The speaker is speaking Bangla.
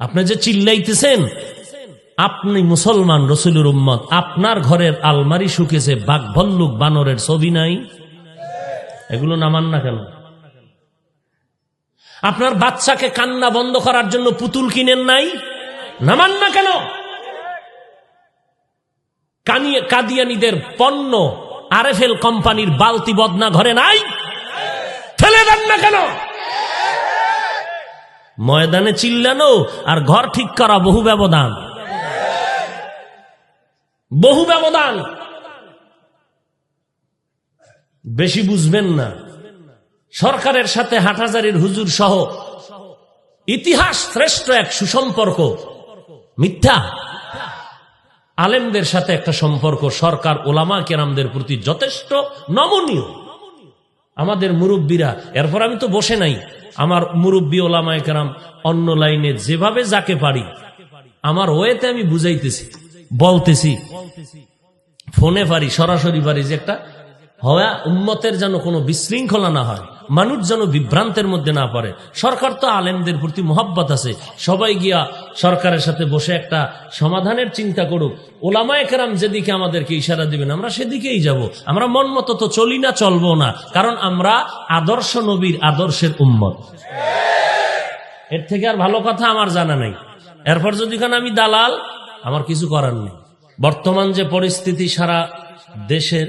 আপনি যে চিল্লাইতেছেন, আপনি মুসলমান, রসুলের উম্মত, আপনার ঘরের আলমারি শুকেছে, বাঘ ভল্লুক বানরের ছবি নাই, এগুলো নামান না কেন? আপনার বাচ্চাকে কান্না বন্ধ করার জন্য পুতুল কিনেন নাই, নামান না কেন? কাদিয়ানীদের পণ্য আরএফএল কোম্পানির বালতি বদনা ঘরে নাই, ফেলে দেন না কেন? ময়দানে চিল্লানো আর ঘর ঠিক করা বহু ব্যবধান, বহু ব্যবধান। বেশি বুঝবেন না। সরকারের সাথে হাটহাজারীর হুজুর সহ ইতিহাস শ্রেষ্ঠ এক সুসম্পর্ক মিথ্যা। আলেমদের সাথে একটা সম্পর্ক সরকার ওলামা কেরামদের প্রতি যথেষ্ট নমনীয়। আমাদের মুরব্বীরা, এরপর আমি তো বসে নাই, আমার মুরব্বী ওলামায়ে কেরাম অন্য লাইনে যেভাবে যাকে পারি আমার ওয়েতে আমি বুঝাইতেছি, বলতেছি, ফোনে পারি, সরাসরি পারি, যে একটা হওয়া উম্মতের যেন কোনো বিশৃঙ্খলা না হয়, মানুষ যেন বিভ্রান্তের মধ্যে না পড়ে। সরকার তো আলেমদের প্রতি মহব্বত আছে, সবাই গিয়া সরকারের সাথে বসে একটা সমাধানের চিন্তা করুক। ওলামায়ে কেরাম যেদিকে আমাদেরকে ইশারা দিবেন আমরা সেদিকেই যাব। আমরা মন মতো তো চলি না, চলবো না, কারণ আমরা আদর্শ নবীর আদর্শের উম্মত। এর থেকে আর ভালো কথা আমার জানা নাই। এরপর যদি আমি দালাল, আমার কিছু করার নেই। বর্তমান যে পরিস্থিতি সারা দেশের,